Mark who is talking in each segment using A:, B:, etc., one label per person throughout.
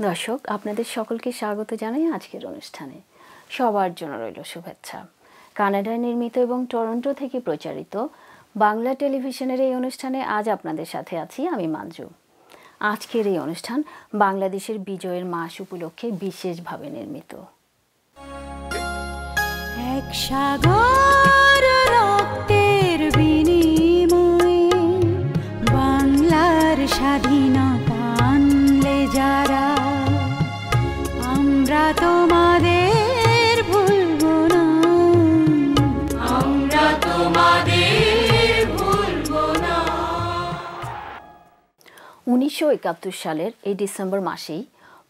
A: দর্শক আপনাদের সকলকে স্বাগত জানাই আজকের অনুষ্ঠানে। সবার জন্য রইল শুভেচ্ছা। কানাডায় নির্মিত এবং টরন্টো থেকে প্রচারিত বাংলা টেলিভিশনের এই অনুষ্ঠানে আজ আপনাদের সাথে আছি আমি মঞ্জু। আজকের এই অনুষ্ঠান বাংলাদেশের বিজয়ের মাস উপলক্ষে বিশেষভাবে নির্মিত।
B: এক সাগর রক্তের বিনিময়ে বাংলার স্বাধীনতা আনলে যারা, আমরা তোমাদের ভুলব না, আমরা তোমাদের ভুলব না।
A: 1971 সালের এই ডিসেম্বর মাসেই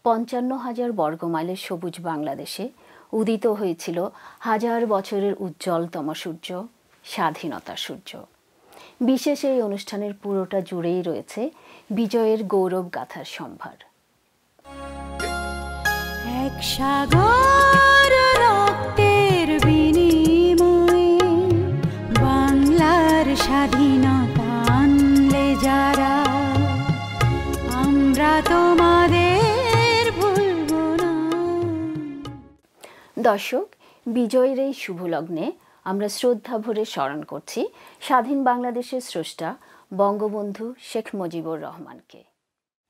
A: 55,000 বর্গমাইলের সবুজ বাংলাদেশে উদিত হয়েছিল হাজার বছরের উজ্জ্বলতম সূর্য, স্বাধীনতা সূর্য। বিশেষ এই অনুষ্ঠানের পুরোটা জুড়েই রয়েছে বিজয়ের গৌরব গাথার সম্ভার।
B: এক সাগর রক্তের বিনিময়ে বাংলার স্বাধীনতা আনলে যারা, আমরা তোমাদের ভুলব না।
A: দর্শক, বিজয়ের এই শুভ লগ্নে আমরা শ্রদ্ধা ভরে স্মরণ করছি স্বাধীন বাংলাদেশের স্রষ্টা বঙ্গবন্ধু শেখ মুজিবুর রহমানকে।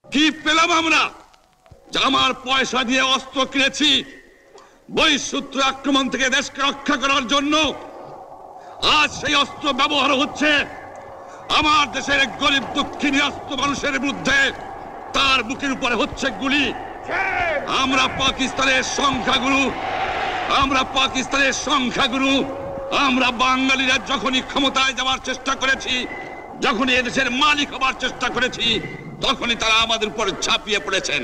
C: কি পেলাম আমরা? আমার পয়সা দিয়ে অস্ত্র কিনেছি বহিঃশত্রু আক্রমণ থেকে দেশকে রক্ষা করার জন্য। আজ সেই অস্ত্র ব্যবহার হচ্ছে আমার দেশের গরিব দুঃখী নিরস্ত্র মানুষের বিরুদ্ধে। তার বুকের উপরে হচ্ছে গুলি। আমরা পাকিস্তানের সংখ্যাগুরু, আমরা বাঙালিরা যখনই ক্ষমতায় যাওয়ার চেষ্টা করেছি, যখনই এদেশের মালিক হবার চেষ্টা করেছি, তখনই তারা আমাদের উপর ঝাঁপিয়ে পড়েছেন।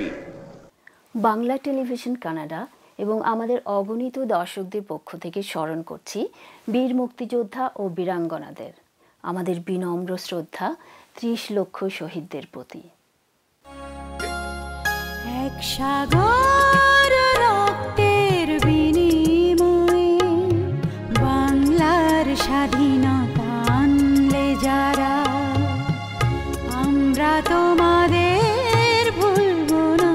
A: বাংলা টেলিভিশন কানাডা এবং আমাদের অগণিত দর্শকদের পক্ষ থেকে স্মরণ করছি বীর মুক্তিযোদ্ধা ও বীরাঙ্গনাদের। আমাদের বিনম্র শ্রদ্ধা 30 লক্ষ শহীদদের প্রতি।
B: এক সাগর রক্তের বিনিময়ে বাংলার স্বাধীনতা আনলে যারা, আমরা তোমাদের ভুলব না,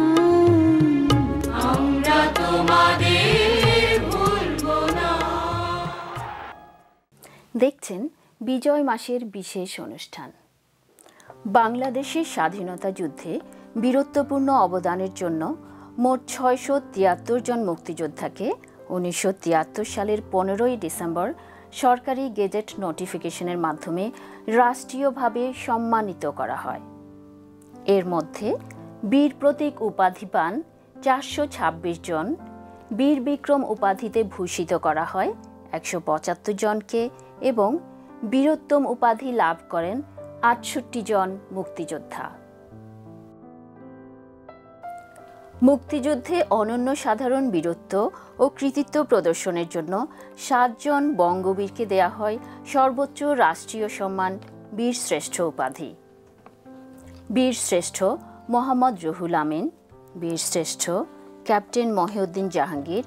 B: আমরা তোমাদের ভুলব না।
A: দেখছেন বিজয় মাসের বিশেষ অনুষ্ঠান। বাংলাদেশের স্বাধীনতা যুদ্ধে বীরত্বপূর্ণ অবদানের জন্য মোট 673 জন মুক্তিযোদ্ধাকে 1973 সালের 15ই ডিসেম্বর সরকারি গেজেট নোটিফিকেশনের মাধ্যমে রাষ্ট্রীয়ভাবে সম্মানিত করা হয়। এর মধ্যে বীর প্রতীক উপাধি পান 426 জন, বীর বিক্রম উপাধিতে ভূষিত করা হয় 175 জনকে এবং বীরোত্তম উপাধি লাভ করেন 68 জন মুক্তিযোদ্ধা। মুক্তিযুদ্ধে অনন্য সাধারণ বীরত্ব ও কৃতিত্ব প্রদর্শনের জন্য 7 জন বঙ্গবীরকে দেয়া হয় সর্বোচ্চ রাষ্ট্রীয় সম্মান বীরশ্রেষ্ঠ উপাধি। বীরশ্রেষ্ঠ মোহাম্মদ রুহুল আমিন, বীরশ্রেষ্ঠ ক্যাপ্টেন মহিউদ্দিন জাহাঙ্গীর,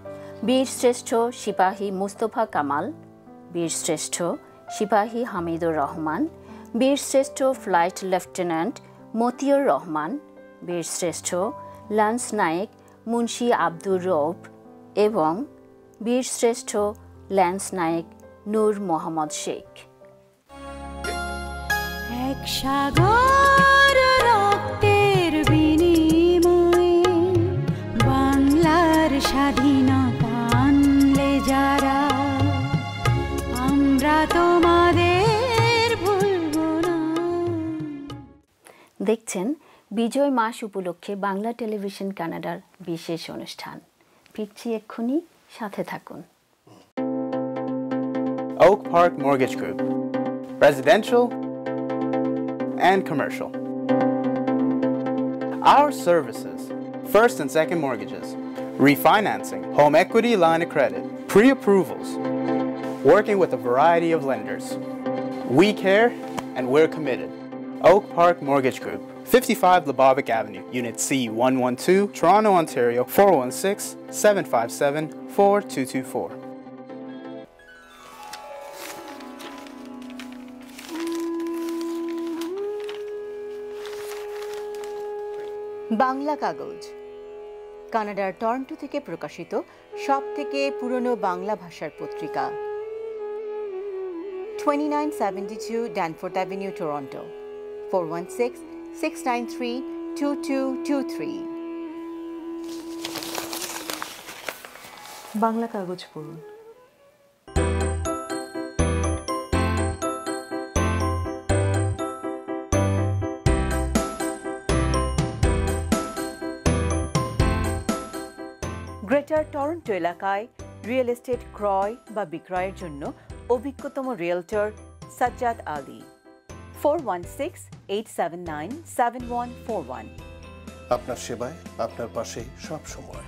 A: বীরশ্রেষ্ঠ সিপাহী মুস্তফা কামাল, বীরশ্রেষ্ঠ সিপাহী হামিদুর রহমান, বীরশ্রেষ্ঠ ফ্লাইট লেফটেন্যান্ট মতিউর রহমান, বীরশ্রেষ্ঠ ল্যান্স নায়েক মুন্সি আব্দুর রৌফ এবং বীরশ্রেষ্ঠ ল্যান্স নায়েক নূর মোহাম্মদ শেখ।
B: এক সাগর রক্তের বিনিময়ে বাংলার স্বাধীনতা আনলে যারা, আমরা তোমাদের ভুলব না।
A: দেখছেন বিজয় মাস উপলক্ষে বাংলা টেলিভিশন কানাডার বিশেষ অনুষ্ঠান। ফিরছি এক্ষুনি, সাথে থাকুন।
D: Oak Park Mortgage Group, residential and commercial. Our services: first and second mortgages, refinancing, home equity line of credit, pre-approvals, working with a variety of lenders. We care and we're committed. Oak Park Mortgage Group, 55 Lubbock Avenue, Unit C112, Toronto, Ontario, 416-757-4224.
E: Bangla কাগজ কানাডার Toronto থেকে প্রকাশিত সবথেকে পুরনো বাংলা ভাষার পত্রিকা 2972 Danforth avenue, Toronto 416-693-2223।
F: Bangla কাগজ পড়ুন।
E: গ্রেটার টরন্টো এলাকায় রিয়েল এস্টেট ক্রয় বা বিক্রয়ের জন্য অভিজ্ঞতম রিয়েলটর সাজ্জাদ আলী। 416-879-7141।
G: আপনার সেবায়, আপনার পাশে সব সময়।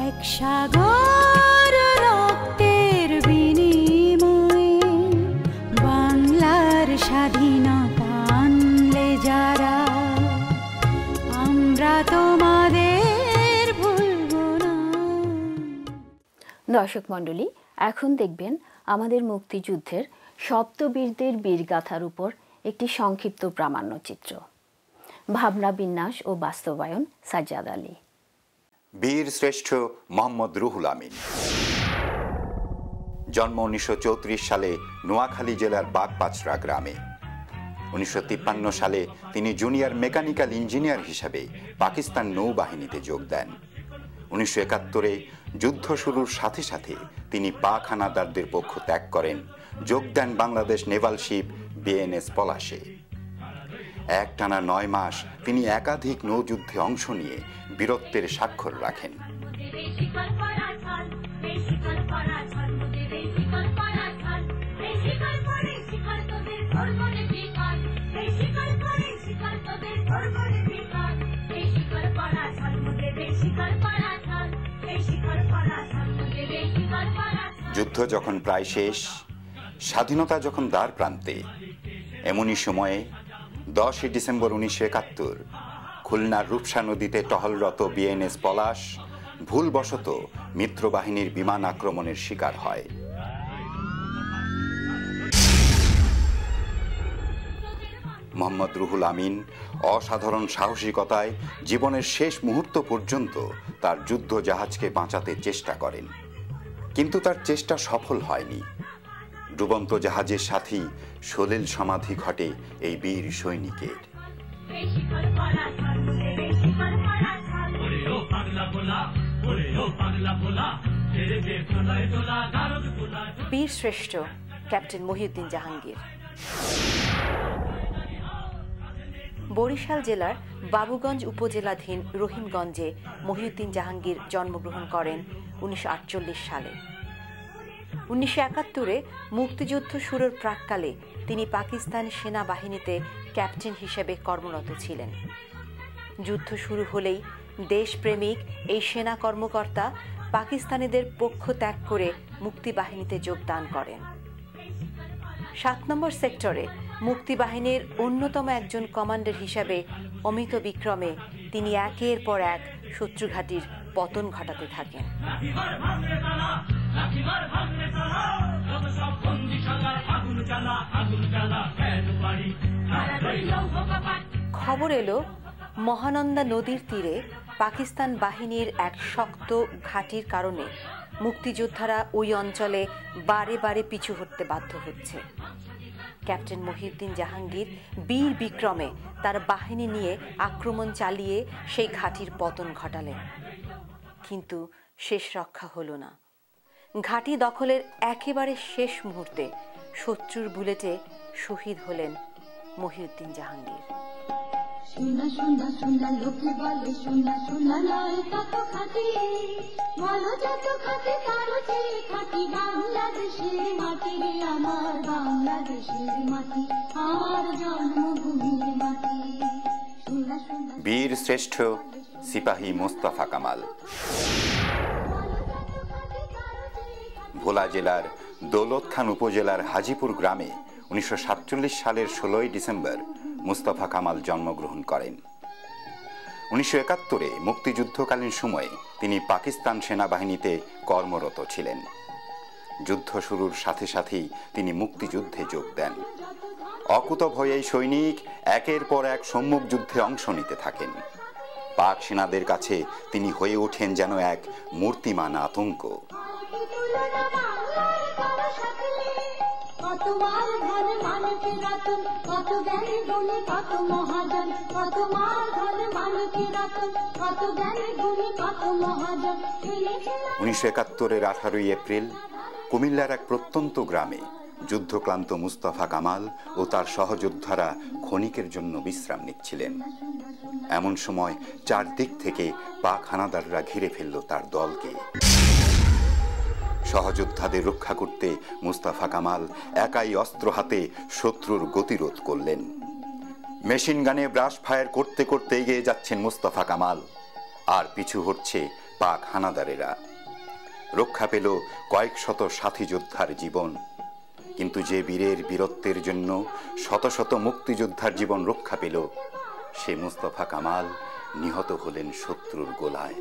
B: এক সাগর রক্তের বিনিময়ে বাংলার স্বাধীনতা আনলে যারা, আমরা তোমাদের ভুলব না।
A: দর্শক মণ্ডলী, এখন দেখবেন আমাদের মুক্তিযুদ্ধের সপ্তবীরদের বীরগাথার উপর একটি সংক্ষিপ্ত প্রামাণ্যচিত্র। ভাবনা বিন্যাস ও বাস্তবায়ন সাজ্জাদ আলী।
H: বীর শ্রেষ্ঠ মোহাম্মদ রুহুল আমিন। জন্ম 1934 সালে নোয়াখালী জেলার বাগপাচড়া গ্রামে। 1953 সালে তিনি জুনিয়র মেকানিক্যাল ইঞ্জিনিয়ার হিসাবে পাকিস্তান নৌবাহিনীতে যোগ দেন। 1971-এ যুদ্ধ শুরুর সাথে সাথে তিনি পাক হানাদারদের পক্ষ ত্যাগ করেন, যোগ দেন বাংলাদেশ নেভাল শিপ বিএনএস পলাশে। একটানা 9 মাস তিনি একাধিক নৌযুদ্ধে অংশ নিয়ে বীরত্বের স্বাক্ষর রাখেন। যুদ্ধ যখন প্রায় শেষ, স্বাধীনতা যখন দ্বার প্রান্তে, এমনই সময়ে 10 ডিসেম্বর 1971 খুলনার রূপসা নদীতে টহলরত বিএনএস পলাশ ভুলবশত মিত্রবাহিনীর বিমান আক্রমণের শিকার হয়। মোহাম্মদ রুহুল আমিন অসাধারণ সাহসিকতায় জীবনের শেষ মুহূর্ত পর্যন্ত তার যুদ্ধ জাহাজকে বাঁচাতে চেষ্টা করেন, কিন্তু তার চেষ্টা সফল হয়নি। ডুবন্ত জাহাজের সাথী সলিল সমাধি ঘটে এই বীর সৈনিকের।
E: বীর শ্রেষ্ঠ ক্যাপ্টেন মহিউদ্দিন জাহাঙ্গীর। বরিশাল জেলার বাবুগঞ্জ উপজেলাধীন রহিমগঞ্জে মহিউদ্দিন জাহাঙ্গীর জন্মগ্রহণ করেন 1948 সালে। 1971-এ মুক্তিযুদ্ধ শুরুর প্রাক্কালে তিনি পাকিস্তান সেনাবাহিনীতে ক্যাপ্টেন হিসেবে কর্মরত ছিলেন। যুদ্ধ শুরু হলেই দেশপ্রেমিক এই সেনা কর্মকর্তা পাকিস্তানিদের পক্ষ ত্যাগ করে মুক্তিবাহিনীতে যোগদান করেন। 7 নম্বর সেক্টরে মুক্তিবাহিনীর অন্যতম একজন কমান্ডার হিসাবে অমিত বিক্রমে তিনি একের পর এক শত্রুঘাটির পতন ঘটাতে থাকেন। খবর এলো মহানন্দা নদীর তীরে পাকিস্তান বাহিনীর এক শক্ত ঘাঁটির কারণে মুক্তিযোদ্ধারা ওই অঞ্চলে বারে বারে পিছু হটতে বাধ্য হচ্ছে। ক্যাপ্টেন মহিউদ্দিন জাহাঙ্গীর বীর বিক্রমে তার বাহিনী নিয়ে আক্রমণ চালিয়ে সেই ঘাঁটির পতন ঘটালেন, কিন্তু শেষ রক্ষা হলো না। ঘাঁটি দখলের একেবারে শেষ মুহূর্তে শত্রুর বুলেটে শহীদ হলেন মহিউদ্দিন জাহাঙ্গীর।
I: সোনা সোনা সোনা লোকে বলে সোনা সোনা নয় কত খাঁটি, বলো যত খাঁটি তারও চেয়ে খাঁটি বাংলাদেশের মাটি, আমার বাংলাদেশের মাটি, আমার জন্মভূমির মাটি। সোনা সোনা
H: বীর শ্রেষ্ঠ সিপাহী মোস্তফা কামাল। ভোলা জেলার দৌলত খান উপজেলার হাজিপুর গ্রামে 1947 সালের 16 ডিসেম্বর মোস্তফা কামাল জন্মগ্রহণ করেন। 1971-এ মুক্তিযুদ্ধকালীন সময়ে তিনি পাকিস্তান সেনাবাহিনীতে কর্মরত ছিলেন। যুদ্ধ শুরুর সাথে সাথেই তিনি মুক্তিযুদ্ধে যোগ দেন। অকুতভয় এই সৈনিক একের পর এক সম্মুখ যুদ্ধে অংশ নিতে থাকেন। পাক সেনাদের কাছে তিনি হয়ে ওঠেন যেন এক মূর্তিমান আতঙ্ক। উনিশশো ৭১-এর 18 এপ্রিল কুমিল্লার এক প্রত্যন্ত গ্রামে যুদ্ধক্লান্ত মুস্তাফা কামাল ও তার সহযোদ্ধারা ক্ষণিকের জন্য বিশ্রাম নিচ্ছিলেন। এমন সময় চারদিক থেকে পাক হানাদাররা ঘিরে ফেলল তার দলকে। সহযোদ্ধাদের রক্ষা করতে মুস্তাফা কামাল একাই অস্ত্র হাতে শত্রুর গতিরোধ করলেন। মেশিন গানে ব্রাশ ফায়ার করতে করতে এগিয়ে যাচ্ছেন মুস্তাফা কামাল, আর পিছু হটছে পাক হানাদারেরা। রক্ষা পেল কয়েক শত সাথী যোদ্ধার জীবন, কিন্তু যে বীরের বীরত্বের জন্য শত শত মুক্তিযোদ্ধার জীবন রক্ষা পেল, সে মুস্তাফা কামাল নিহত হলেন শত্রুর গোলায়।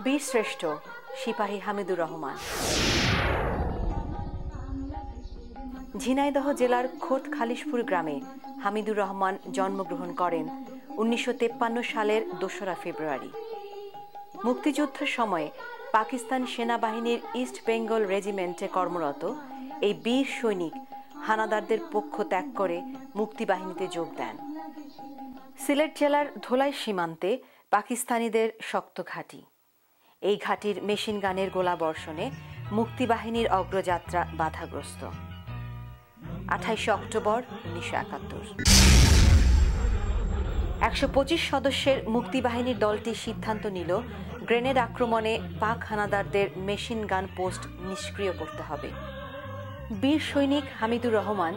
E: বীরশ্রেষ্ঠ সিপাহী হামিদুর রহমান। ঝিনাইদহ জেলার খোদ খালিশপুর গ্রামে হামিদুর রহমান জন্মগ্রহণ করেন 1953 সালের 2রা ফেব্রুয়ারি। মুক্তিযুদ্ধের সময়ে পাকিস্তান সেনাবাহিনীর ইস্ট বেঙ্গল রেজিমেন্টে কর্মরত এই বীর সৈনিক হানাদারদের পক্ষ ত্যাগ করে মুক্তিবাহিনীতে যোগ দেন। সিলেট জেলার ধোলাই সীমান্তে পাকিস্তানিদের শক্ত ঘাঁটি। এই ঘাঁটির মেশিন গানের গোলাবর্ষণে মুক্তিবাহিনীর অগ্রযাত্রা বাধাগ্রস্ত। 28 অক্টোবর 1971 125 সদস্যের মুক্তিবাহিনীর দলটি সিদ্ধান্ত নিল গ্রেনেড আক্রমণে পাক হানাদারদের মেশিন গান পোস্ট নিষ্ক্রিয় করতে হবে। বীর সৈনিক হামিদুর রহমান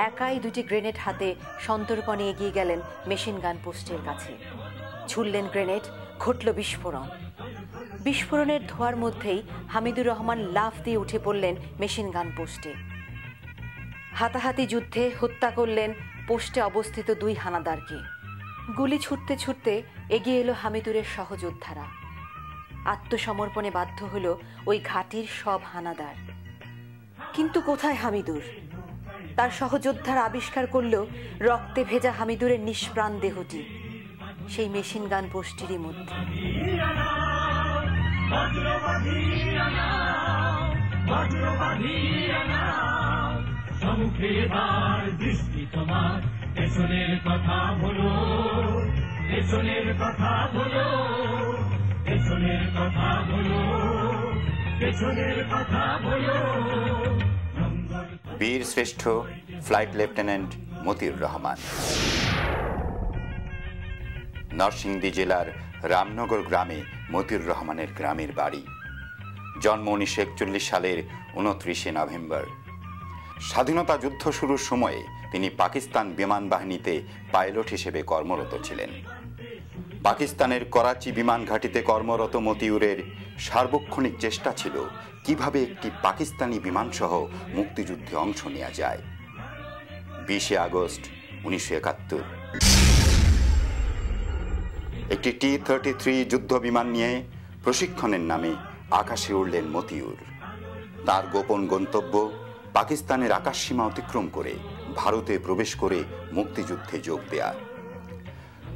E: একাই 2টি গ্রেনেড হাতে সন্তর্পণে এগিয়ে গেলেন মেশিন গান পোস্টের কাছে। ছুড়লেন গ্রেনেড, ঘটল বিস্ফোরণ। বিস্ফোরণের ধোঁয়ার মধ্যেই হামিদুর রহমান লাফ দিয়ে উঠে পড়লেন মেশিন গান পোস্টে। হাতাহাতি যুদ্ধে হত্যা করলেন পোস্টে অবস্থিত 2 হানাদারকে। গুলি ছুটতে ছুটতে এগিয়ে এলো হামিদুরের সহযোদ্ধারা। আত্মসমর্পণে বাধ্য হলো ওই ঘাঁটির সব হানাদার। কিন্তু কোথায় হামিদুর? তার সহযোদ্ধারা আবিষ্কার করল রক্তে ভেজা হামিদুরের নিষ্প্রাণ দেহটি সেই মেশিন গান পোস্টেরই মধ্যে।
H: বীর শ্রেষ্ঠ ফ্লাইট লেফটেন্যান্ট মতিউর রহমান। নরসিংদী জেলার রামনগর গ্রামে মতিউর রহমানের গ্রামের বাড়ি। জন্ম 1941 সালের 29 নভেম্বর। স্বাধীনতা যুদ্ধ শুরুর সময়ে তিনি পাকিস্তান বিমান বাহিনীতে পাইলট হিসেবে কর্মরত ছিলেন। পাকিস্তানের করাচি বিমান ঘাঁটিতে কর্মরত মতিউরের সার্বক্ষণিক চেষ্টা ছিল কিভাবে একটি পাকিস্তানি বিমানসহ মুক্তিযুদ্ধে অংশ নেওয়া যায়। 20 আগস্ট 1971 একটি T-33 যুদ্ধ বিমান নিয়ে প্রশিক্ষণের নামে আকাশে উড়লেন মতিউর। তার গোপন গন্তব্য পাকিস্তানের আকাশসীমা অতিক্রম করে ভারতে প্রবেশ করে মুক্তিযুদ্ধে যোগ দেয়া।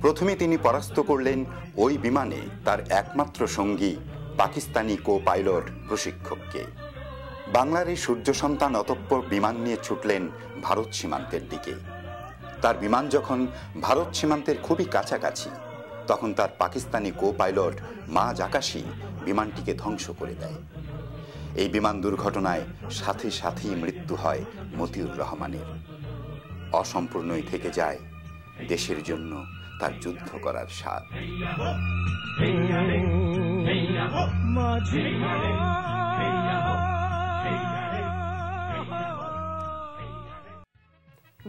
H: প্রথমে তিনি পরাস্ত করলেন ওই বিমানে তার একমাত্র সঙ্গী পাকিস্তানি কো পাইলট প্রশিক্ষককে। বাংলার এই সূর্য সন্তান অতঃপর বিমান নিয়ে ছুটলেন ভারত সীমান্তের দিকে। তার বিমান যখন ভারত সীমান্তের খুবই কাছাকাছি, তখন তার পাকিস্তানি কো পাইলট মাঝ আকাশী বিমানটিকে ধ্বংস করে দেয়। এই বিমান দুর্ঘটনায় সাথে সাথেই মৃত্যু হয় মতিউর রহমানের। অসম্পূর্ণই থেকে যায় দেশের জন্য তার যুদ্ধ করার স্বাদ।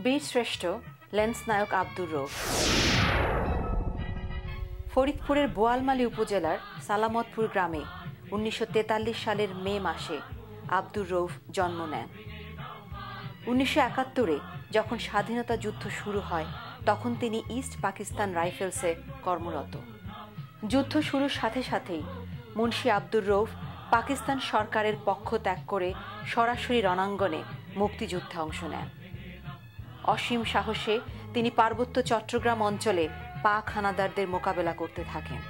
E: বীর শ্রেষ্ঠ লেন্স নায়ক আব্দুর রউফ। ফরিদপুরের বোয়ালমালী উপজেলার সালামতপুর গ্রামে 1943 সালের মে মাসে আব্দুর রউফ জন্ম নেন। 1971 যখন স্বাধীনতা যুদ্ধ শুরু হয় তখন তিনি ইস্ট পাকিস্তান রাইফেলসে কর্মরত। যুদ্ধ শুরুর সাথে সাথেই মুন্সি আব্দুর রউফ পাকিস্তান সরকারের পক্ষ ত্যাগ করে সরাসরি রণাঙ্গনে মুক্তিযুদ্ধে অংশ নেন। অসীম সাহসে তিনি পার্বত্য চট্টগ্রাম অঞ্চলে পাক হানাদারদের মোকাবেলা করতে থাকেন।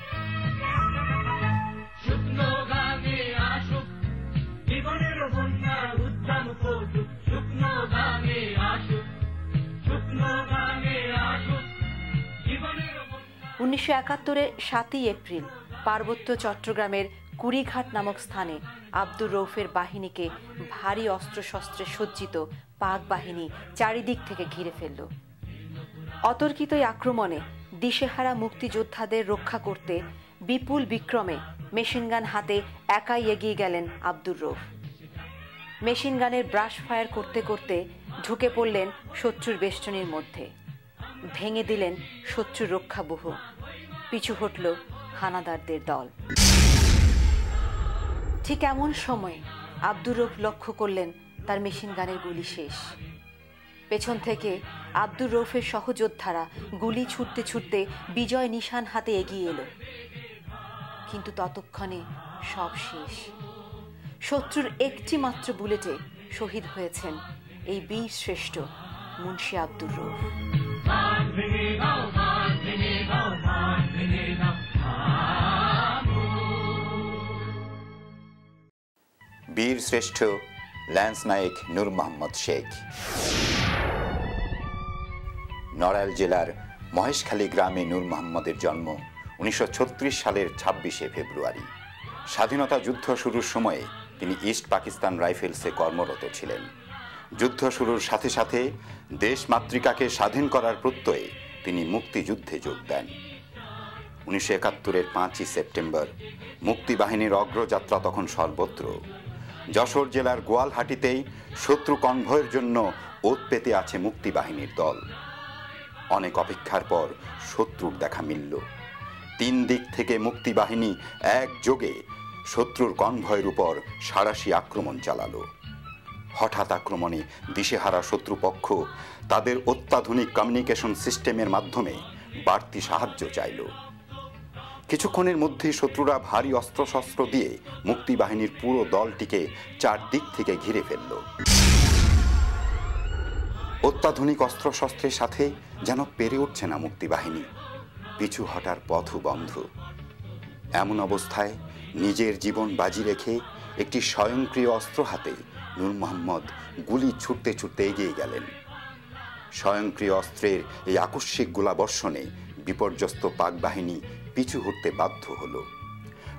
E: উনিশশো ৭১-এর ৭ই এপ্রিল পার্বত্য চট্টগ্রামের কুড়িঘাট নামক স্থানে আব্দুর রউফের বাহিনীকে ভারী অস্ত্রশস্ত্রে সজ্জিত পাক বাহিনী চারিদিক থেকে ঘিরে ফেলল। অতর্কিত এই আক্রমণে দিশেহারা মুক্তিযোদ্ধাদের রক্ষা করতে বিপুল বিক্রমে মেশিনগান হাতে একাই এগিয়ে গেলেন আব্দুর রউফ। মেশিনগানের ব্রাশ ফায়ার করতে করতে ঢুকে পড়লেন শত্রুর বেষ্টনীর মধ্যে, ভেঙে দিলেন শত্রুর রক্ষাবহ, পিছু হটল হানাদারদের দল। ঠিক এমন সময় আব্দুর রউফ লক্ষ্য করলেন তার মেশিনগানের গুলি শেষ। পেছন থেকে আব্দুর রউফের সহযোদ্ধারা গুলি ছুটতে ছুটতে বিজয় নিশান হাতে এগিয়ে এলো, কিন্তু ততক্ষণে সব শেষ। শত্রুর একটি মাত্র বুলেটে শহীদ হয়েছেন এই বীর শ্রেষ্ঠ মুন্সি আব্দুর রউফ।
H: বীর শ্রেষ্ঠ ল্যান্স নায়েক নূর মোহাম্মদ শেখ। নড়াইল জেলার মহেশখালী গ্রামে নূর মোহাম্মদের জন্ম 1936 সালের 26শে ফেব্রুয়ারি। স্বাধীনতা যুদ্ধ শুরুর সময়ে তিনি ইস্ট পাকিস্তান রাইফেলসে কর্মরত ছিলেন। যুদ্ধ শুরুর সাথে সাথে দেশ মাতৃকাকে স্বাধীন করার প্রত্যয়ে তিনি মুক্তিযুদ্ধে যোগ দেন। 1971-এর 5ই সেপ্টেম্বর মুক্তিবাহিনীর অগ্রযাত্রা তখন সর্বত্র। যশোর জেলার গোয়ালহাটিতেই শত্রু কনভয়ের জন্য ওত পেতে আছে মুক্তিবাহিনীর দল। অনেক অপেক্ষার পর শত্রুর দেখা মিলল। 3 দিক থেকে মুক্তিবাহিনী একযোগে শত্রুর কনভয়ের উপর সাঁড়াশি আক্রমণ চালালো। হঠাৎ আক্রমণে দিশেহারা শত্রুপক্ষ তাদের অত্যাধুনিক কমিউনিকেশন সিস্টেমের মাধ্যমে বাড়তি সাহায্য চাইল। কিছুক্ষণের মধ্যে শত্রুরা ভারী অস্ত্রশস্ত্র দিয়ে মুক্তিবাহিনীর পুরো দলটিকে 4 দিক থেকে ঘিরে ফেলল। অত্যাধুনিক অস্ত্রশস্ত্রের সাথে যেন পেরে উঠছে না মুক্তিবাহিনী, পিছু হটার পথও বন্ধ। এমন অবস্থায় নিজের জীবন বাজি রেখে একটি স্বয়ংক্রিয় অস্ত্র হাতে নূর মোহাম্মদ গুলি ছুটতে ছুটতে এগিয়ে গেলেন। স্বয়ংক্রিয় অস্ত্রের এই আকস্মিক গোলাবর্ষণে বিপর্যস্ত পাক বাহিনী পিছু হটতে বাধ্য হল।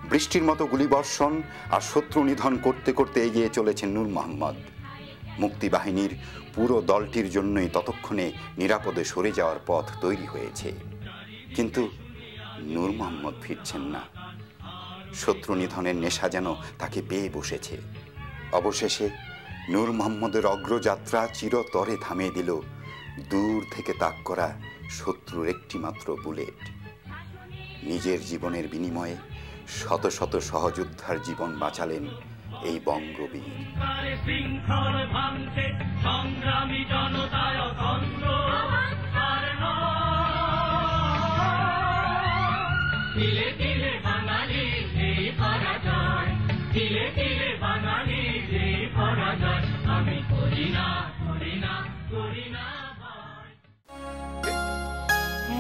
H: বৃষ্টির মতো গুলিবর্ষণ আর শত্রু নিধন করতে করতে এগিয়ে চলেছেন নূর মোহাম্মদ। মুক্তিবাহিনীর পুরো দলটির জন্যই ততক্ষণে নিরাপদে সরে যাওয়ার পথ তৈরি হয়েছে, কিন্তু নূর মোহাম্মদ ফিরছেন না। শত্রু নিধনের নেশা যেন তাকে পেয়ে বসেছে। অবশেষে নূর মোহাম্মদের অগ্রযাত্রা চিরতরে থামিয়ে দিল দূর থেকে তাক করা শত্রুর একটি মাত্র বুলেট। নিজের জীবনের বিনিময়ে শত শত সহযোদ্ধার জীবন বাঁচালেন এই বঙ্গবীর।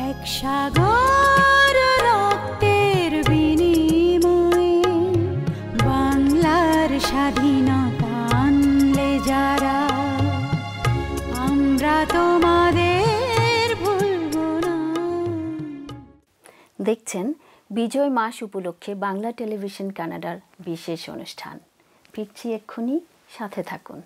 B: এক সাগর রক্তের বিনিময়ে বাংলার স্বাধীনতা আনলে যারা, আমরা তোমাদের ভুলব না।
A: দেখছেন বিজয় মাস উপলক্ষে বাংলা টেলিভিশন কানাডার বিশেষ অনুষ্ঠান। ফিরছি এক্ষুনি, সাথে থাকুন।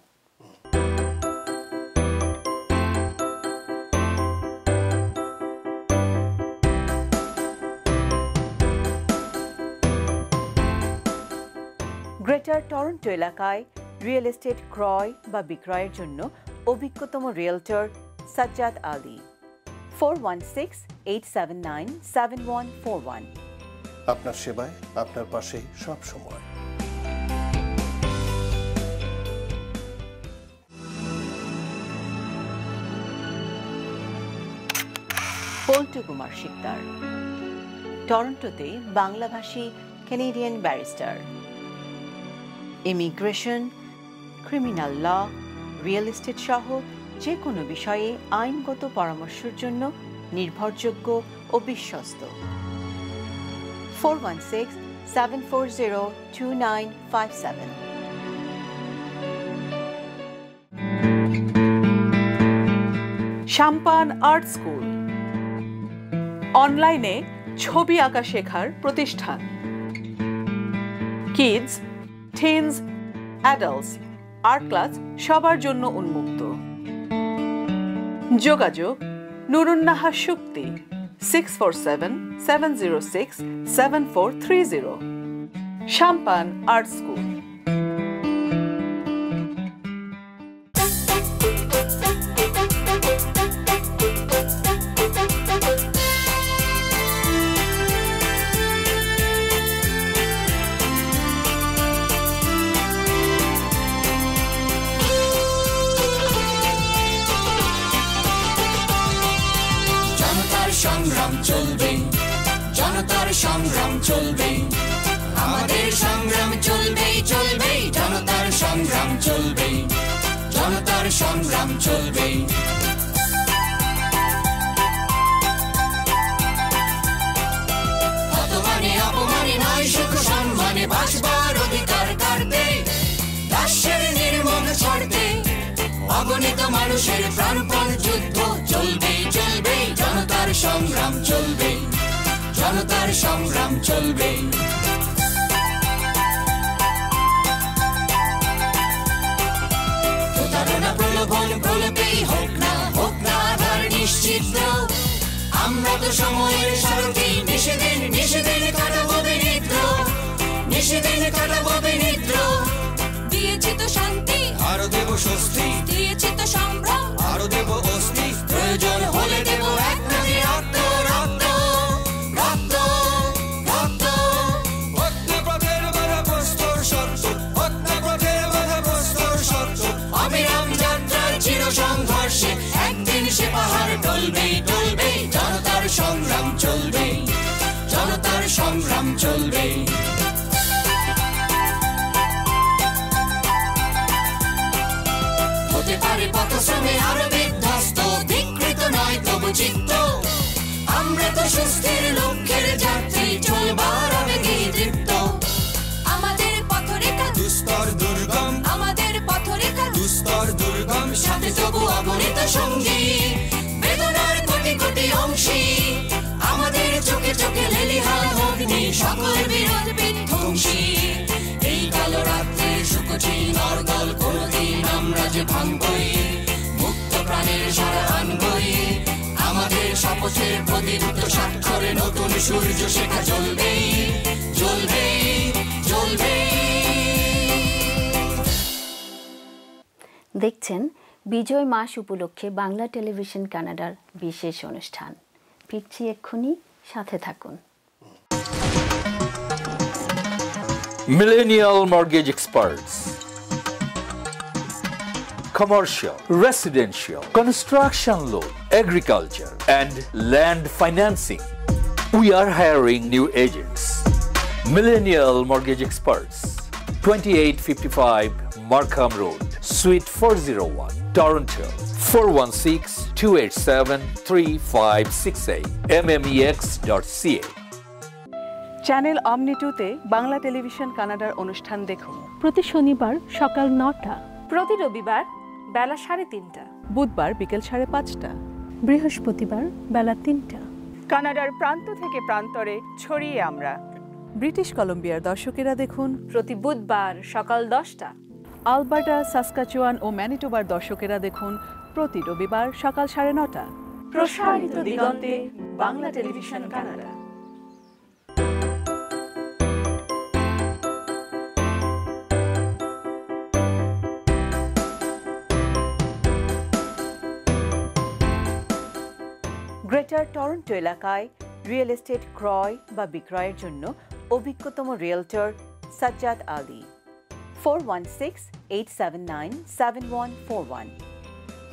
E: গ্রেটার টরন্টো এলাকায় রিয়েল এস্টেট ক্রয় বা বিক্রয়ের জন্য অভিজ্ঞতম রিয়েলটর সাজ্জাদ আলী। 416-879-7141।
G: আপনার সেবায়, আপনার পাশে সব সময়।
E: পল্টু কুমার শিকদার। টরন্টোতে বাংলাভাষী Canadian barrister. Immigration, criminal law, real estate সহ যে কোনো বিষয়ে আইনগত পরামর্শের জন্য নির্ভরযোগ্য ও বিশ্বস্ত। 416-740-2957।
F: সাম্পান আর্ট স্কুল অনলাইনে ছবি আঁকা শেখার প্রতিষ্ঠান। Kids, teens, adults art class সবার জন্য উন্মুক্ত। যোগাযোগ নুরুন্নাহার শুক্তি 647-706-7430। Sampan art school.
J: সংগ্রাম চলবে, জনতার সংগ্রাম চলবে, আমাদের সংগ্রাম চলবে চলবে, জনতার সংগ্রাম চলবে, জনতার সংগ্রাম চলবে। অপমানে অপমানে নয়, সুখ সম্মানে বাঁচবার অধিকার কাটতে, দাস্যের নির্মম ছাড়তে, অগণিত মানুষের প্রাণপণ যুদ্ধ চলবে চলবে, জনতার সংগ্রাম চলবে, জনতার সংগ্রাম চলবে। প্রতারণা প্রলোভন প্রলোভেই হোক না আধার নিশ্চিত, আমরা তো সময়ের সারথি, নিষেদিন নিষেদিন কাটাবো বিনিদ্র, নিষেদিন কাটাবো বিনিদ্র। দিয়েছি তো শান্তি, আরো দেব স্বস্তি, দিয়েছি তো সম্ভ্রম, আরো দেব অস্তি, প্রয়োজন হলে দেব এক নদী রক্ত রক্ত রক্ত রক্ত। অগ্নিপথের বাধা প্রস্তর সত্য, অগ্নিপথের বাধা প্রস্তর সত্য, অবিরাম যাত্রার চির সংঘর্ষে একদিন সে পাহাড় টলবে টলবে, জনতার সংগ্রাম চলবে, জনতার সংগ্রাম চলবে। হতে পারে পথশ্রমে আরো বিধ্বস্ত, ধিকৃত নয় তবু চিত্ত, আমরা তো সুস্থির লক্ষ্যের যাত্রী, চলবার আবেগে তৃপ্ত। আমাদের পথরেখা দুস্তর দুর্গম, আমাদের পথরেখা দুস্তর দুর্গম, সাথে তবু অগণিত সঙ্গী, বেদনার কোটি কোটি অংশী, আমাদের চোখে চোখে লেলিহান অগ্নি, সকল বিরোধ বিধ্বংসী। এই কালো রাত্রে শুকোছি নরদল, কোনদিন আমরা যে ভাঙবই, মুক্ত প্রাণের সারা আনবই, আমাদের শপথের প্রদীপ্ত স্বাক্ষরে নতুন সূর্য শেখা জ্বলবে জ্বলবে জ্বলবে।
A: দেখছেন বিজয় মাস উপলক্ষে বাংলা টেলিভিশন কানাডার বিশেষ অনুষ্ঠান। ফিরছি এক্ষুনি, সাথে থাকুন।
K: Millennial Mortgage Experts. Commercial, residential, construction loan, agriculture, and land financing. We are hiring new agents. Millennial Mortgage Experts, 2855 Markham Road, Suite 401, Toronto, 416-287-3568, mmex.ca.
F: Channel অমনি 2-তে বাংলা টেলিভিশন কানাডার অনুষ্ঠান দেখুন
L: প্রতি শনিবার সকাল 9টা,
M: প্রতি রবিবার বেলা 3:30,
F: বুধবার বিকেল 5:30,
L: বৃহস্পতিবার বেলা 3টা।
F: কানাডার প্রান্ত থেকে প্রান্তরে ছড়িয়ে আমরা। ব্রিটিশ কলম্বিয়ার দর্শকেরা দেখুন
M: প্রতি বুধবার সকাল 10টা,
F: আলবার্টা, সাসকাচুয়ান ও ম্যানিটোবার দর্শকেরা দেখুন প্রতি রবিবার সকাল 9:30।
M: প্রসারিত দিগন্তে Bangla television Canada.
E: Greater Toronto এলাকায় রিয়েল এস্টেট ক্রয় বা বিক্রয়ের জন্য অভিজ্ঞতম রিয়েলটর সাজ্জাদ আলী। 416-879-7141।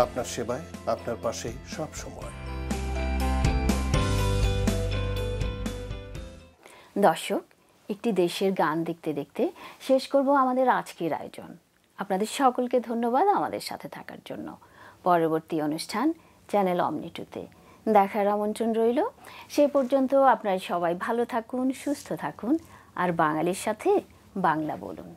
G: আপনার সেবায়, আপনার পাশে সব সময়।
A: দর্শক, একটি দেশের গান দেখতে দেখতে শেষ করব আমাদের আজকের আয়োজন। আপনাদের সকলকে ধন্যবাদ আমাদের সাথে থাকার জন্য। পরবর্তী অনুষ্ঠান চ্যানেল অমনি2-তে দেখার আমন্ত্রণ রইল। সে পর্যন্ত আপনারা সবাই ভালো থাকুন, সুস্থ থাকুন, আর বাঙালির সাথে বাংলা বলুন।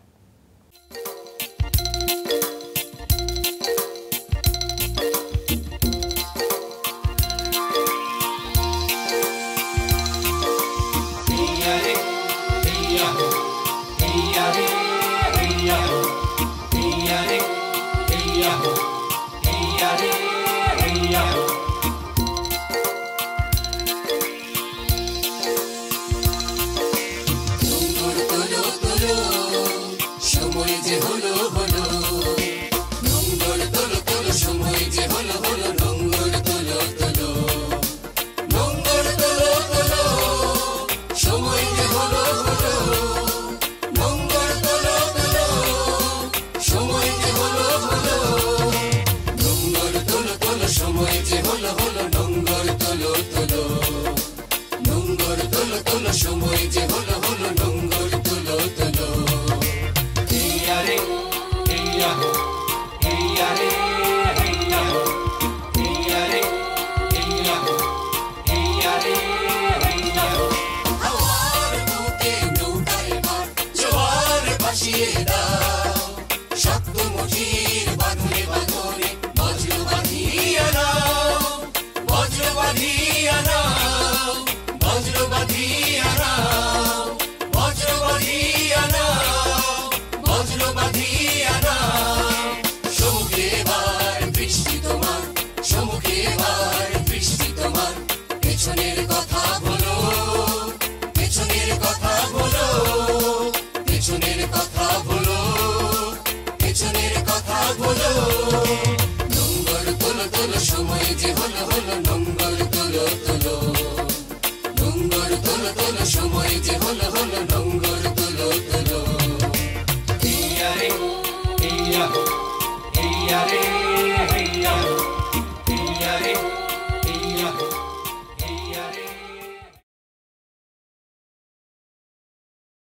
J: সময় যে হলো হলো নোংর তোলো তোলো, সময় যে হলো হলো নোংর তোলো তোলো, নোংর তোলো তোলো, সময় যে হলো হলো নোংর তোলো তোলো, সময় যে হলো হলো নোংর তোলো তোলো, সময় যে হলো হলো নোংর তোলো তোলো, নোংর তোলো তোলো, সময় যে হলো হলো নোংর তোলো তোলো। শক্ত মুঠির বাঁধনে বাঁধনে বজ্র বাঁধিয়া নাও, বজ্র বাঁধিয়া নাও, বজ্র বাঁধিয়া নাও, বজ্র বাঁধিয়া নাও, বজ্র বাঁধিয়া নাও। সমুখে এবার বৃষ্টি তোমার, সমুখে এবার বৃষ্টি তোমার, পেছনের কথা বলো, পেছনের কথা বলো, পেছনের কথা বলো, পেছনের কথা বলো। নোংর তোলো তোলো, সময় যে হলো হলো নোংর তোলো তোলো, নোংর তোলো তোলো, সময় যে হলো হলো নোংর তোলো তোলো। ইয়ারে ইয়ারে ইয়ারে